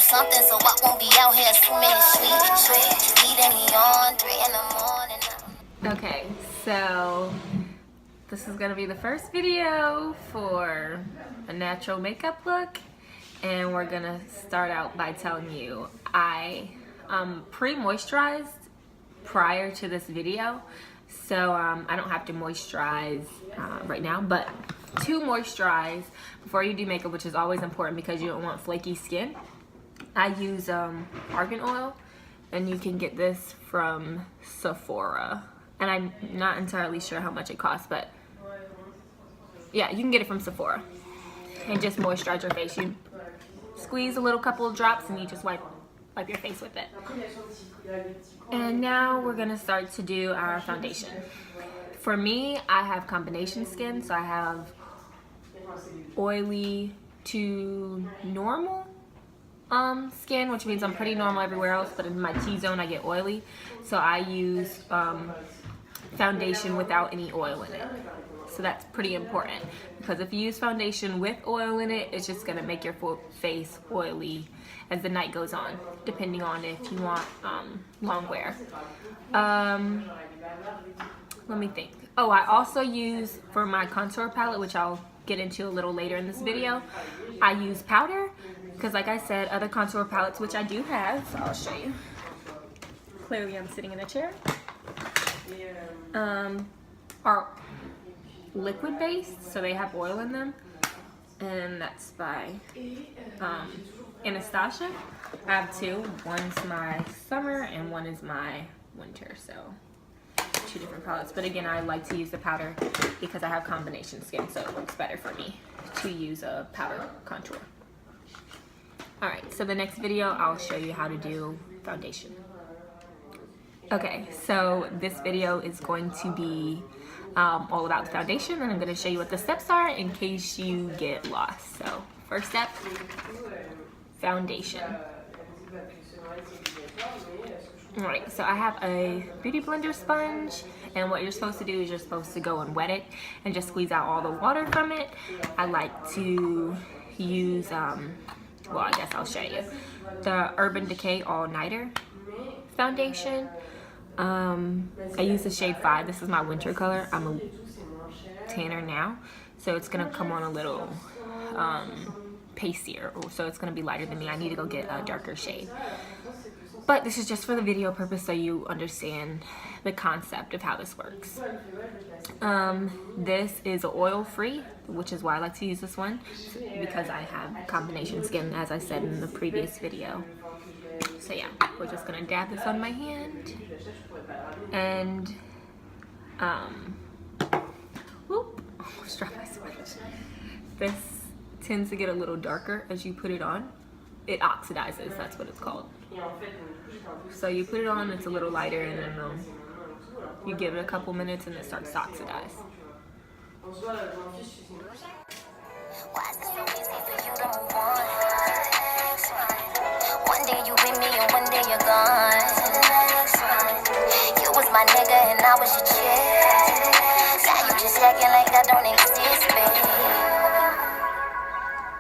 little something so I won't be out here assuming it's sweet. Leading me on 3 in the morning. Okay, so this is gonna be the first video for a natural makeup look, and we're gonna start out by telling you I pre-moisturized prior to this video, so I don't have to moisturize right now, but to moisturize before you do makeup, which is always important because you don't want flaky skin, I use argan oil, and you can get this from Sephora, and I'm not entirely sure how much it costs, but yeah, you can get it from Sephora. And just moisturize your face. You squeeze a little couple of drops and you just wipe your face with it. And now we're gonna start to do our foundation. For me, I have combination skin, so I have oily to normal skin, which means I'm pretty normal everywhere else, but in my T-zone I get oily. So I use foundation without any oil in it. So that's pretty important, because if you use foundation with oil in it, it's just gonna make your face oily as the night goes on, depending on if you want long wear. Let me think. Oh, I also use, for my contour palette, which I'll get into a little later in this video, I use powder, because like I said, other contour palettes, which I do have, so I'll show you. Clearly I'm sitting in a chair. Are liquid based, so they have oil in them, and that's by Anastasia. I have two. One's my summer and one is my winter, so two different palettes. But again, I like to use the powder because I have combination skin, so it works better for me to use a powder contour. Alright, so the next video I'll show you how to do foundation. Okay, so this video is going to be all about the foundation, and I'm going to show you what the steps are in case you get lost. So first step, foundation. Alright, so I have a beauty blender sponge, and what you're supposed to do is you're supposed to go and wet it and just squeeze out all the water from it. I like to use, well, I guess I'll show you, the Urban Decay All Nighter foundation. I use the shade 5. This is my winter color. I'm a tanner now, so it's gonna come on a little pastier, so it's gonna be lighter than me. I need to go get a darker shade, but this is just for the video purpose, so you understand the concept of how this works. This is oil free, which is why I like to use this one, because I have combination skin, as I said in the previous video. So yeah, we're just gonna dab this on my hand, and whoop, almost dropped my sponge. This tends to get a little darker as you put it on. It oxidizes, that's what it's called. So you put it on, it's a little lighter, and then you give it a couple minutes and it starts to oxidize. One day you with me and one day you're gone. You was my nigga and I was your chick. Now you just acting like I don't exist, baby.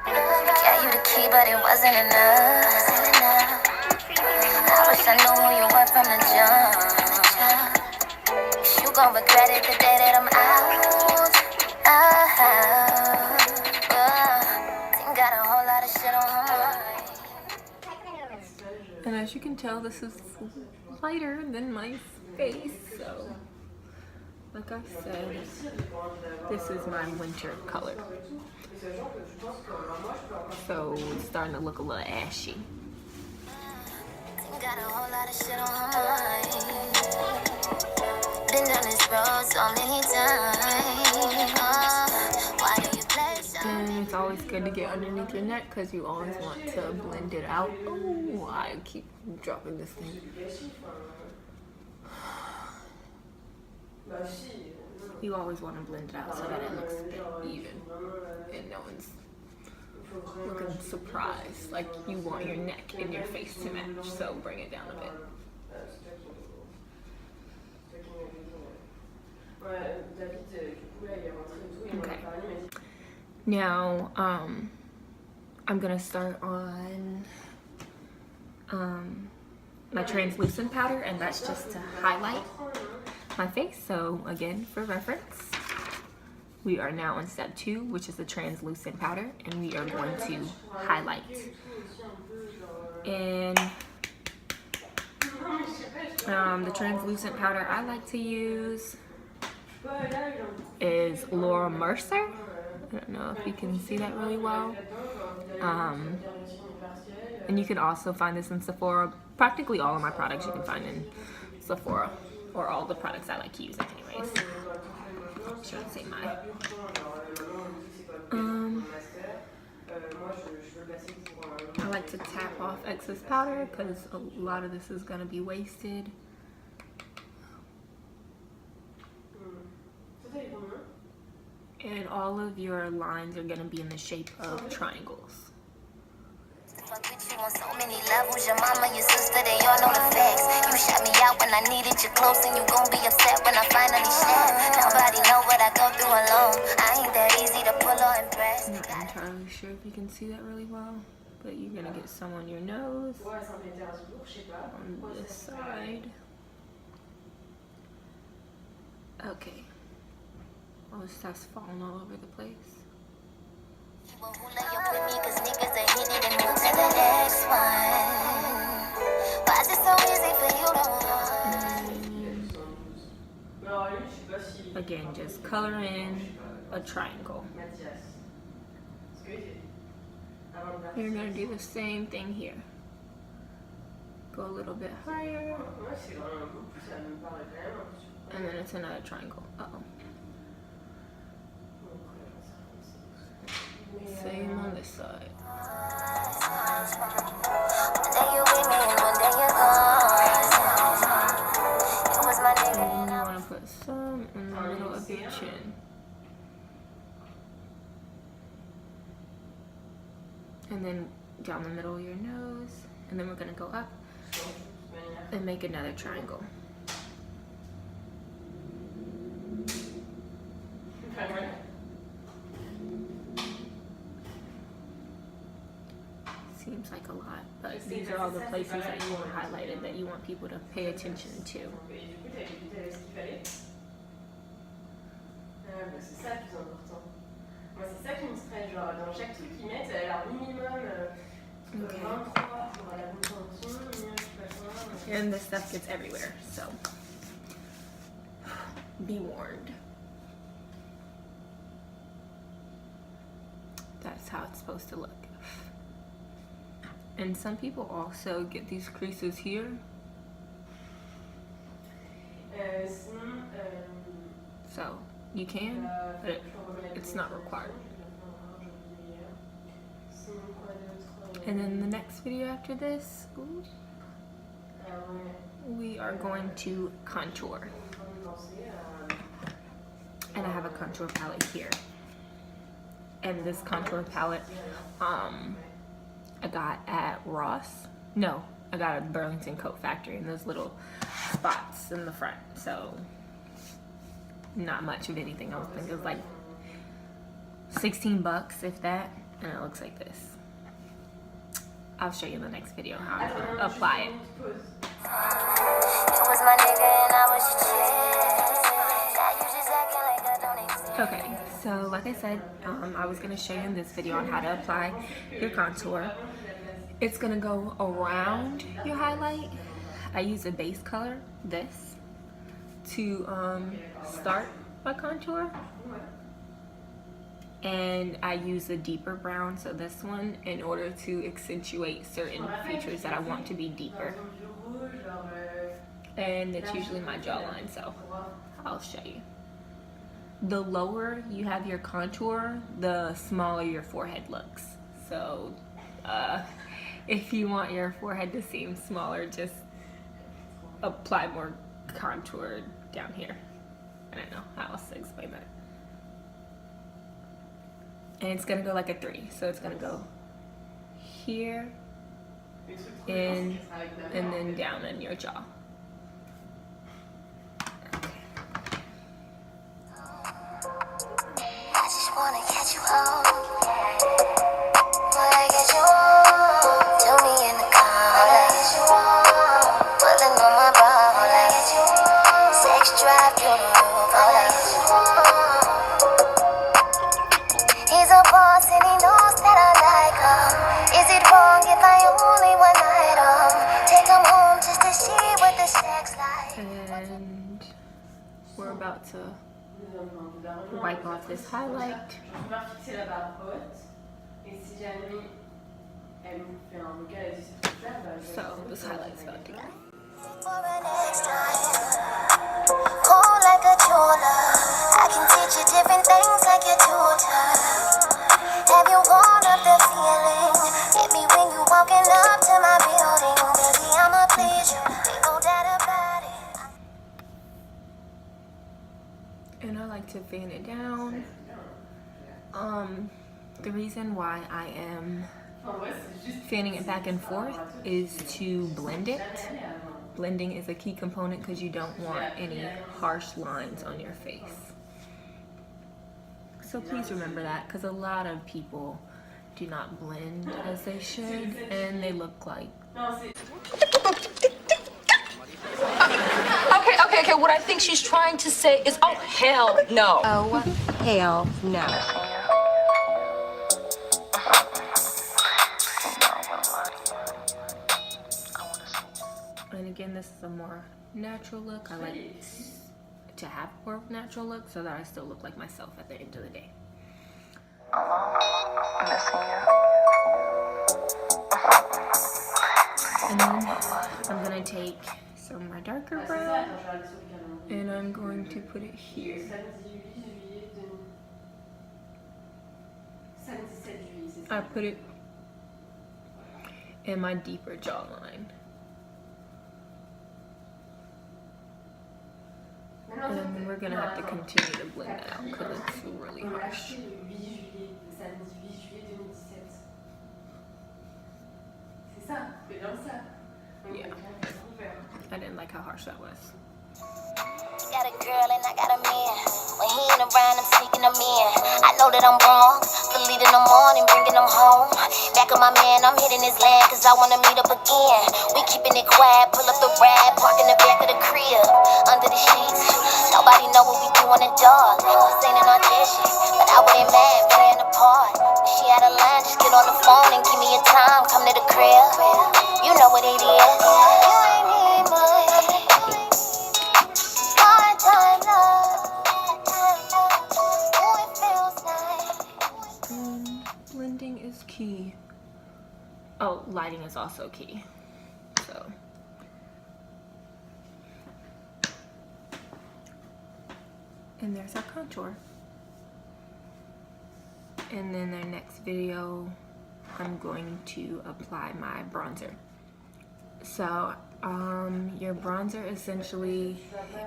Got you the key, but it wasn't enough. I wish I knew who you were from the jump. You gon' regret it the day that I'm out. Think got a whole lot of shit on her mind. And as you can tell, this is lighter than my face, so like I said, this is my winter color. So it's starting to look a little ashy. Got a whole lot of shit on her mind. Been down this road so many times. Why do you play so? And it's always good to get underneath your neck because you always want to blend it out. Oh, I keep dropping this thing. You always want to blend it out so that it looks a bit even and no one's looking surprised. Like, you want your neck and your face to match, so bring it down a bit. Okay. Now, I'm gonna start on my translucent powder, and that's just to highlight my face. So again, for reference, we are now on step 2, which is the translucent powder, and we are going to highlight. And the translucent powder I like to use is Laura Mercer. I don't know if you can see that really well. And you can also find this in Sephora. Practically all of my products you can find in Sephora, or all the products I like using anyways. I shouldn't say my. I like to tap off excess powder because a lot of this is going to be wasted. And all of your lines are going to be in the shape of triangles. Fuck with you on so many levels. Your mama, your sister, they all know the facts. You shut me out when I needed you close, and you gon' be upset when I finally snap. Nobody know what I go through alone. I ain't that easy to pull or impress. I'm not entirely sure if you can see that really well, but you're gonna get some on your nose, on this side. Okay. All this stuff's falling all over the place. Well, who lay up with me? Cause niggas they hit it and move to the next one. Why is it so easy for you to Again, just color in a triangle. You're gonna do the same thing here. Go a little bit higher. And then it's another triangle. Uh-oh. Same on this side. One day you with me and one day you're gone. It was my nigga. And then you want to put some in the middle of your chin. And then down the middle of your nose. And then we're going to go up and make another triangle. Seems like a lot, but these are all the places that you want highlighted that you want people to pay attention to. C'est ça le plus important. Moi, c'est ça qui me stresse. Genre, dans chaque truc qu'ils mettent, alors minimum 23 pour la bonne tension, And this stuff gets everywhere, so be warned. That's how it's supposed to look. And some people also get these creases here. So you can, but it's not required. And then the next video after this, we are going to contour. And I have a contour palette here. And this contour palette, I got at Ross. No, I got at Burlington Coat Factory in those little spots in the front. So not much of anything. I was thinking it was like 16 bucks, if that, and it looks like this. I'll show you in the next video how I'm gonna apply it. It was my nigga and I was your chick. Okay, so like I said, I was gonna show you in this video on how to apply your contour. It's gonna go around your highlight. I use a base color, this, to start my contour. And I use a deeper brown, so this one, in order to accentuate certain features that I want to be deeper. And it's usually my jawline, so I'll show you. The lower you have your contour, the smaller your forehead looks. So if you want your forehead to seem smaller, just apply more contour down here. I don't know how else to explain that. And it's gonna go like a 3, so it's gonna go here, in, and then down in your jaw. I just wanna catch you home. Boy, I get you home. Do me in the college. we're about to wipe off this highlight. Je vais fixer la barre haute. Et si jamais elle me fait un regard, elle dit c'est trop clair, bah, So this highlight's about to go. Cool like a jeweler. I can teach you different things like your tutor. Have you warmed up the feeling? Hit me when you walking up to my building. Baby, I'ma please you. Ain't no doubt about it. And I like to fan it down. The reason why I am fanning it back and forth is to blend it. Blending is a key component because you don't want any harsh lines on your face. So please remember that, because a lot of people do not blend as they should and they look like... Okay, what I think she's trying to say is, oh, hell no. Oh, hell no. And again, this is a more natural look. I like to have more natural look so that I still look like myself at the end of the day. And then I'm gonna take some of my darker brown and I'm going to put it here. I put it in my deeper jawline. And we're gonna have to continue to blend that out because it's really harsh. Yeah, I didn't like how harsh that was. Got a girl and I got a man. When he ain't around, I'm sneaking him in. I know that I'm wrong for leaving them on and bringing them home. Back of my man, I'm hitting his land cause I wanna meet up again. We keeping it quiet, pull up the ride, park in the back of the crib, under the sheets. Nobody know what we do on the dark. This ain't an audition, but I wouldn't mind playing a part. If she out of line, just get on the phone and give me a time. Come to the crib, you know what it is. You ain't need mine. Hard time love. Ooh, it feels nice. Blending is key. Oh, lighting is also key. So. And there's our contour. And then the next video, I'm going to apply my bronzer. So, your bronzer essentially,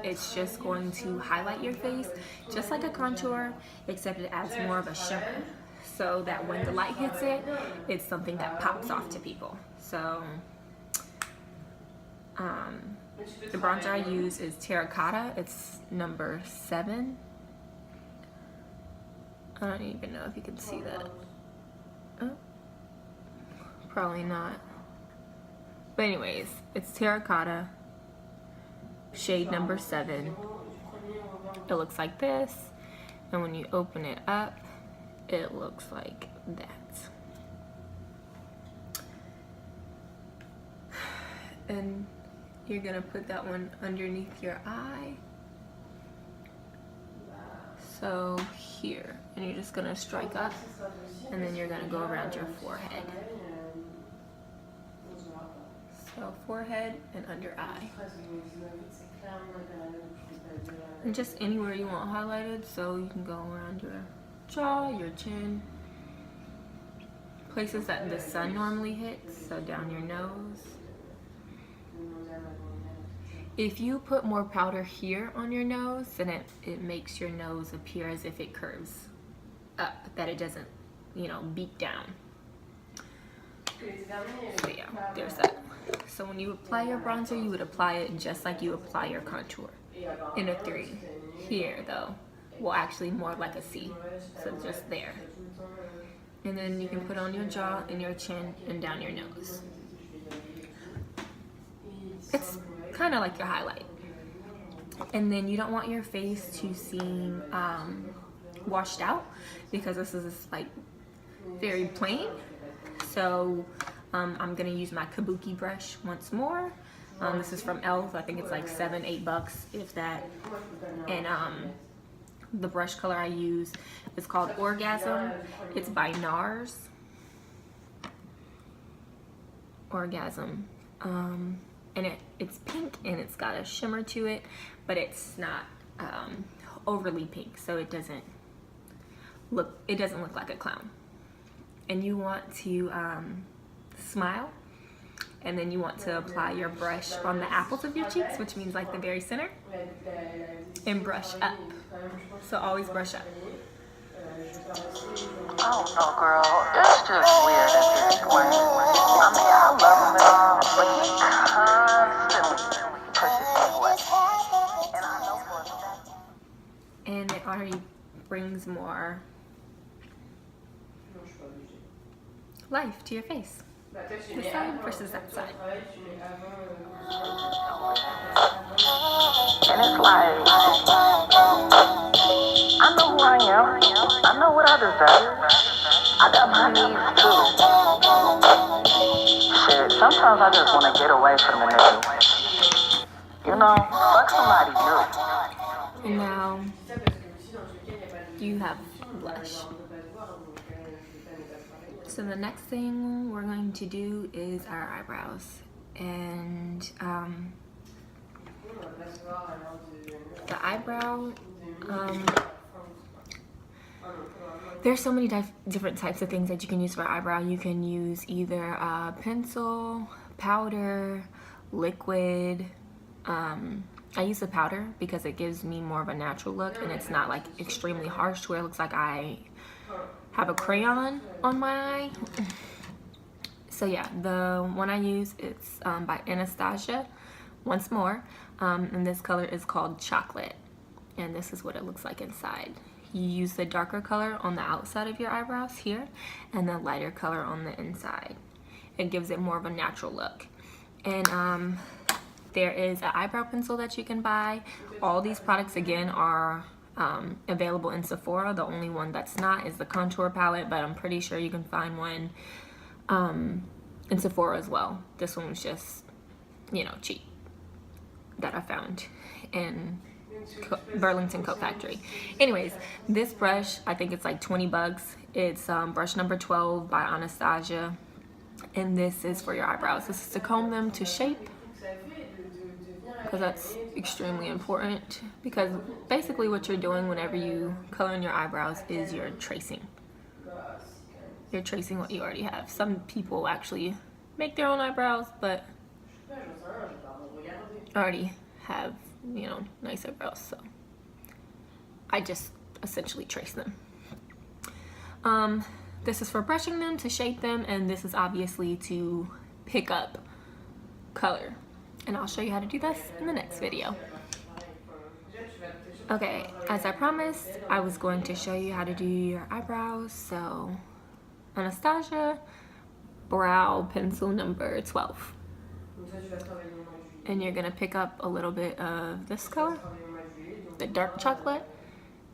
it's just going to highlight your face, just like a contour, except it adds more of a shimmer, so that when the light hits it, it's something that pops off to people. So, the bronzer I use is Terracotta. It's number 7. I don't even know if you can see that. Oh, probably not. But anyways, it's Terracotta, shade number 7. It looks like this, and when you open it up, it looks like that. And you're gonna put that one underneath your eye. So here, and you're just gonna strike up, and then you're gonna go around your forehead. So forehead and under eye. And just anywhere you want highlighted, so you can go around your jaw, your chin, places that the sun normally hits, so down your nose. If you put more powder here on your nose, then it makes your nose appear as if it curves up, that it doesn't, you know, beat down. So yeah, there's that. So when you apply your bronzer, you would apply it just like you apply your contour, in a 3. Here though, well actually more like a C, so just there. And then you can put on your jaw and your chin and down your nose. It's kind of like your highlight. And then you don't want your face to seem washed out, because this is like very plain. So I'm gonna use my kabuki brush once more. This is from Elf. I think it's like $7-8, if that. And the brush color I use is called Orgasm. It's by NARS. Orgasm. And it's pink and it's got a shimmer to it, but it's not overly pink, so it doesn't look like a clown. And you want to smile, and then you want to apply your brush on the apples of your cheeks, which means like the very center, and brush up. So always brush up. I don't know, girl. It's just weird at this point. I mean, I love him and all, but he constantly pushes me away. And I know for a fact. And it already brings more life to your face. This side versus that side. And it's like, I know who I am. I know what I deserve. I got my needs too. Shit, sometimes I just want to get away from the nigga. You know, fuck somebody new. And now you have blush. So the next thing we're going to do is our eyebrows. And the eyebrow, there's so many different types of things that you can use for eyebrow. You can use either a pencil, powder, liquid. I use the powder because it gives me more of a natural look, and it's not like extremely harsh where it looks like I have a crayon on my eye. So yeah, the one I use, it's by Anastasia, once more, and this color is called Chocolate, and this is what it looks like inside. You use the darker color on the outside of your eyebrows here, and the lighter color on the inside. It gives it more of a natural look. And there is an eyebrow pencil that you can buy. All these products again are available in Sephora. The only one that's not is the contour palette, but I'm pretty sure you can find one in Sephora as well. This one was just, you know, cheap that I found in Burlington Coat Factory. Anyways, this brush, I think it's like $20. It's brush number 12 by Anastasia, and this is for your eyebrows. This is to comb them to shape, because that's extremely important, because basically what you're doing whenever you color in your eyebrows is you're tracing. You're tracing what you already have. Some people actually make their own eyebrows, but already have, you know, nice eyebrows, so I just essentially trace them. This is for brushing them to shape them, and this is obviously to pick up color. And I'll show you how to do this in the next video. Okay, as I promised, I was going to show you how to do your eyebrows. So, Anastasia, brow pencil number 12. And you're gonna pick up a little bit of this color, the dark chocolate,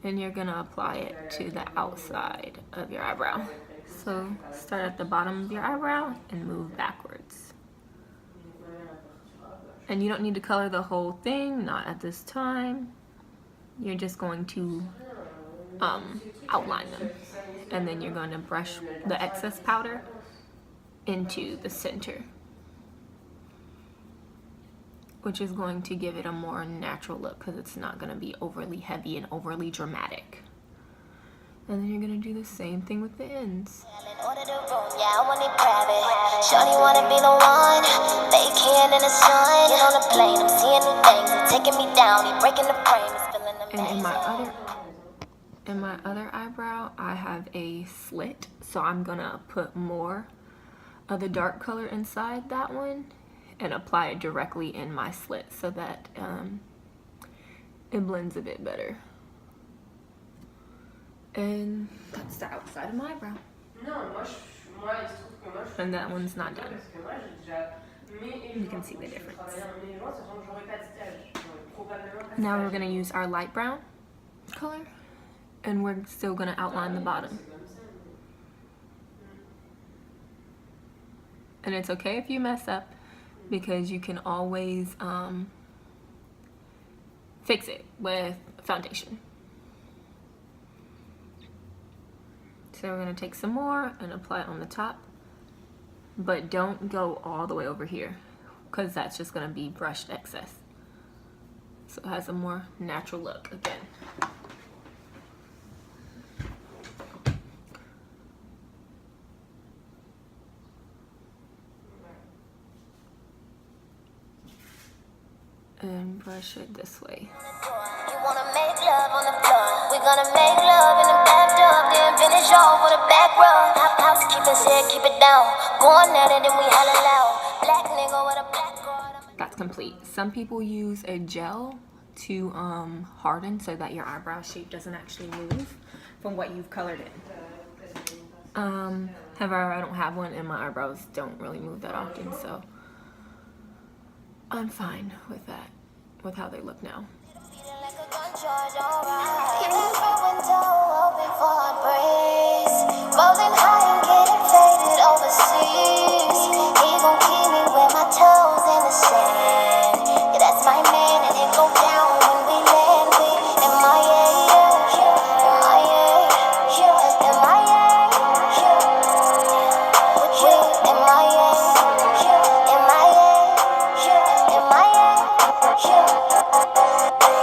and you're gonna apply it to the outside of your eyebrow. So, start at the bottom of your eyebrow and move backwards. And you don't need to color the whole thing, not at this time. You're just going to outline them. And then you're going to brush the excess powder into the center, which is going to give it a more natural look, because it's not going to be overly heavy and overly dramatic. And then you're going to do the same thing with the ends. Shorty wanna be the one, baking in the sun. Get on the plane, I'm seeing new things. He's taking me down, he breaking the frame. He's feeling amazing. And in my other eyebrow, I have a slit, so I'm gonna put more of the dark color inside that one and apply it directly in my slit so that it blends a bit better. And that's the outside of my eyebrow. And that one's not done. You can see the difference. Now we're going to use our light brown color, and we're still going to outline the bottom. And it's okay if you mess up. because you can always fix it with foundation. So we're going to take some more and apply it on the top, but don't go all the way over here because that's just going to be brushed excess. So it has a more natural look again. And brush it this way. You wanna make love on the floor? We're gonna make love in the bathtub, then finish off with a back rub. Housekeeping said keep it down. Going at it and we holla loud. Black nigga with a black card. That's complete. Some people use a gel to harden so that your eyebrow shape doesn't actually move from what you've colored in. However, I don't have one and my eyebrows don't really move that often, so I'm fine with that, with how they look now. Rolling high and getting faded overseas. He gon' keep me with my toes in the sand. Yeah, that's my man, and it go down when we land. We MIA, MIA, MIA, we MIA,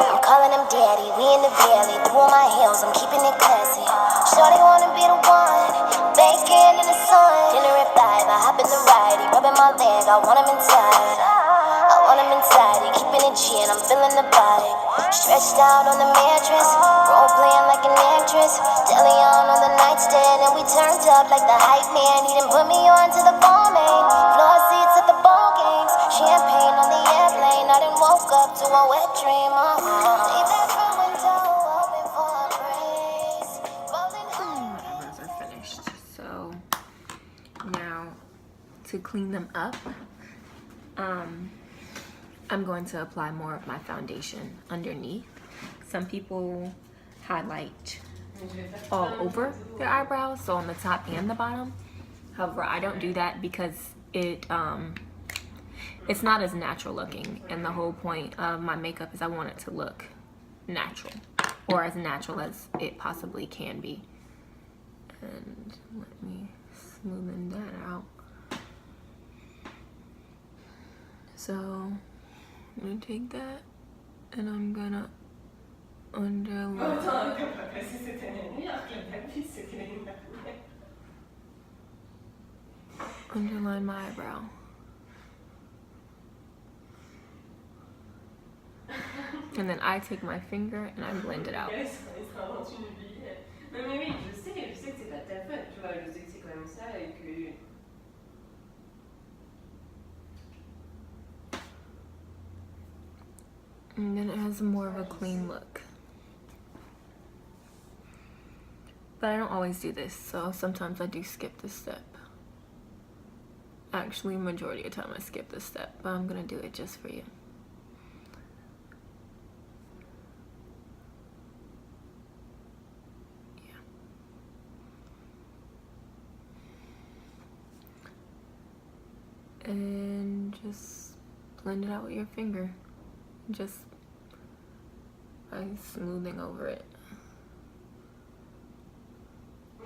I'm calling him daddy, we in the valley. Through all my hills, I'm keeping it classy. Shorty wanna be the one, bacon in the sun. Dinner at 5, I hop in the ride. He rubbing my leg, I want him inside. I want him inside, he keeping it G and I'm feeling the vibe. Stretched out on the mattress, role playing like an actress. Deli on the nightstand and we turned up like the hype man. He done put me on to the ball main. Floor seats at the ball games. Champagne on the airplane, I done woke up to a wet dream. Leave that front window open for a breeze. Rolling high. My eyebrows are finished. So now to clean them up, I'm going to apply more of my foundation underneath. Some people highlight all over their eyebrows, so on the top and the bottom. However, I don't do that because it's not as natural looking, and the whole point of my makeup is I want it to look natural, or as natural as it possibly can be. And let me smoothen that out. So I'm gonna take that and I'm gonna underline. Underline my eyebrow. And then I take my finger and I blend it out. Non mais oui, je sais que c'est pas ta faute, tu vois, je sais que c'est quand même ça et que... And then it has more of a clean look. But I don't always do this, so sometimes I do skip this step. Actually, majority of the time I skip this step, but I'm gonna do it just for you. And just blend it out with your finger, just by smoothing over it.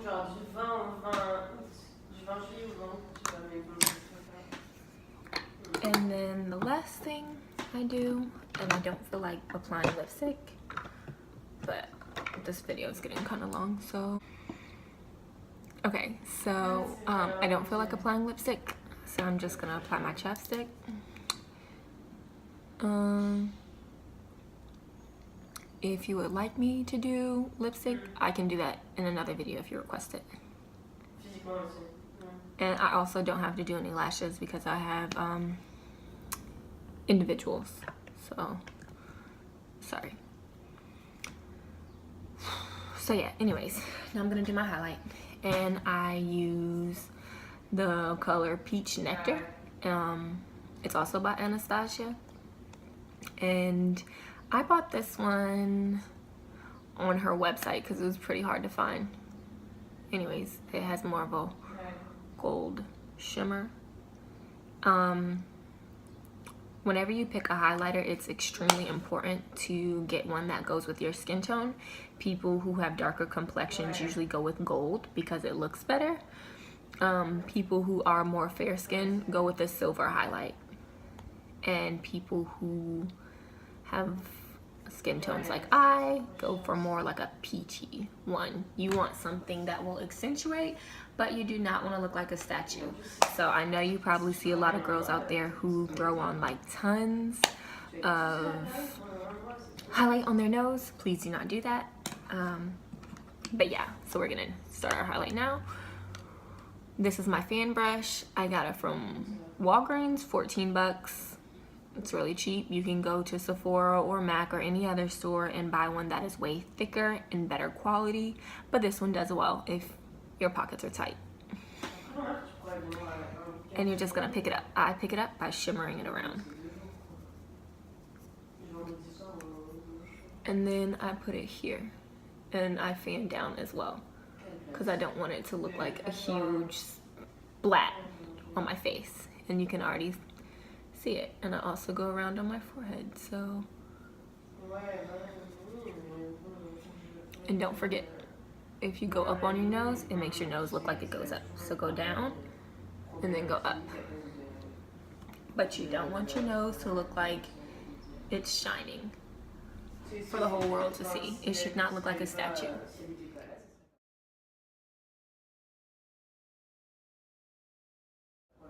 Genre du 20 au 20 août, du 20 juillet au 20 août, tu vois, mais bon, c'est pas. And then the last thing I do, and I don't feel like applying lipstick, but this video is getting kind of long, so. Okay, so I don't feel like applying lipstick, so I'm just gonna apply my chapstick. If you would like me to do lipstick, I can do that in another video if you request it. And I also don't have to do any lashes because I have individuals, so sorry. So yeah, anyways, now I'm gonna do my highlight, and I use the color Peach Nectar. It's also by Anastasia, and I bought this one on her website because it was pretty hard to find. Anyways, it has more of a gold shimmer. whenever you pick a highlighter, it's extremely important to get one that goes with your skin tone. People who have darker complexions usually go with gold because it looks better. People who are more fair skinned go with a silver highlight. And people who have skin tones like I go for more like a peachy one. You want something that will accentuate, but you do not want to look like a statue. So I know you probably see a lot of girls out there who throw on like tons of highlight on their nose. Please do not do that. But yeah, so we're gonna start our highlight now. This is my fan brush. I got it from Walgreens, 14 bucks. It's really cheap. You can go to Sephora or MAC or any other store and buy one that is way thicker and better quality, but this one does well if your pockets are tight. And you're just gonna pick it up. I pick it up by shimmering it around. And then I put it here and I fan down as well because I don't want it to look like a huge splat on my face, and you can already see it. And I also go around on my forehead. So, and don't forget, if you go up on your nose, it makes your nose look like it goes up. So go down and then go up. But you don't want your nose to look like it's shining for the whole world to see. It should not look like a statue.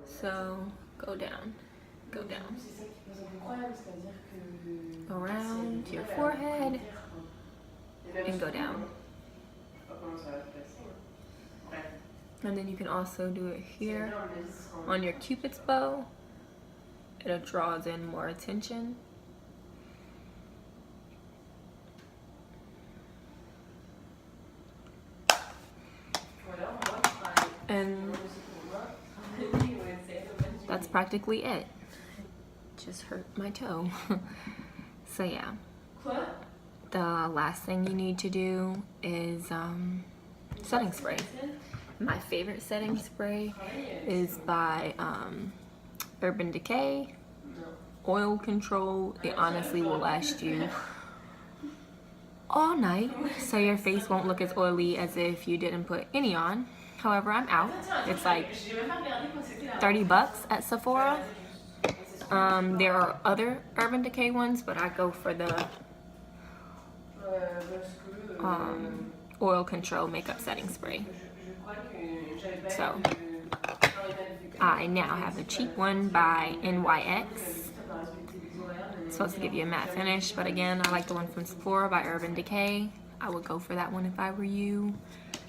So go down, around your forehead and go down. And then you can also do it here on your Cupid's bow. It draws in more attention. And that's practically it. Just hurt my toe. So yeah, the last thing you need to do is setting spray. My favorite setting spray is by Urban Decay Oil Control. It honestly will last you all night, so your face won't look as oily as if you didn't put any on. However, I'm out. It's like 30 bucks at Sephora. There are other Urban Decay ones, but I go for the Oil Control Makeup Setting Spray. So I now have a cheap one by NYX. It's supposed to give you a matte finish, but again, I like the one from Sephora by Urban Decay. I would go for that one if I were you.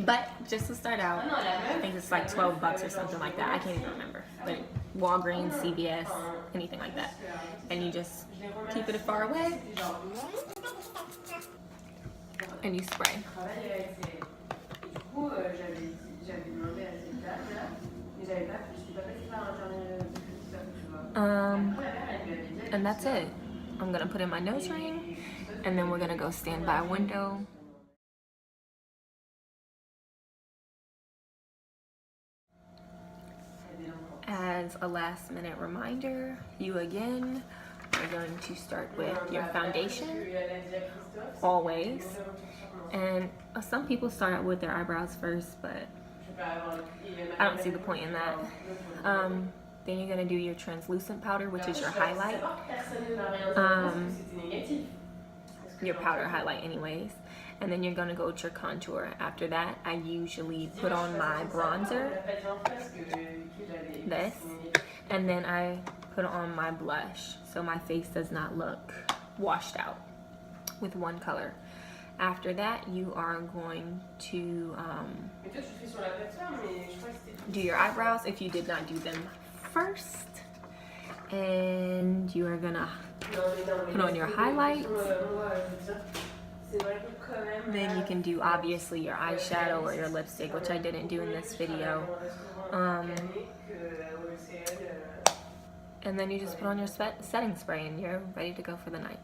But just to start out, I think it's like 12 bucks or something like that. I can't even remember. But Walgreens, CVS, anything like that. And you just keep it far away and you spray. And that's it. I'm gonna put in my nose ring and then we're gonna go stand by a window. As a last minute reminder, you again are going to start with your foundation, always. And some people start out with their eyebrows first, but I don't see the point in that. Then you're gonna do your translucent powder, which is your highlight. Your powder highlight anyways. And then you're gonna go with your contour. After that, I usually put on my bronzer, this, and then I put on my blush so my face does not look washed out with one color. After that, you are going to do your eyebrows if you did not do them first, and you are gonna put on your highlights. Then you can do obviously your eyeshadow or your lipstick, which I didn't do in this video. And then you just put on your setting spray and you're ready to go for the night.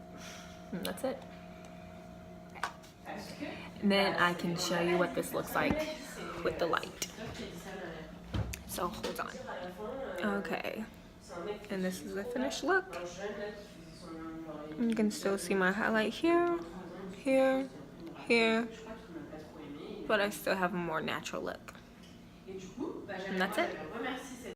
And that's it. And then I can show you what this looks like with the light. So hold on. Okay, And this is the finished look. You can still see my highlight here, here, here, but I still have a more natural look. And that's it.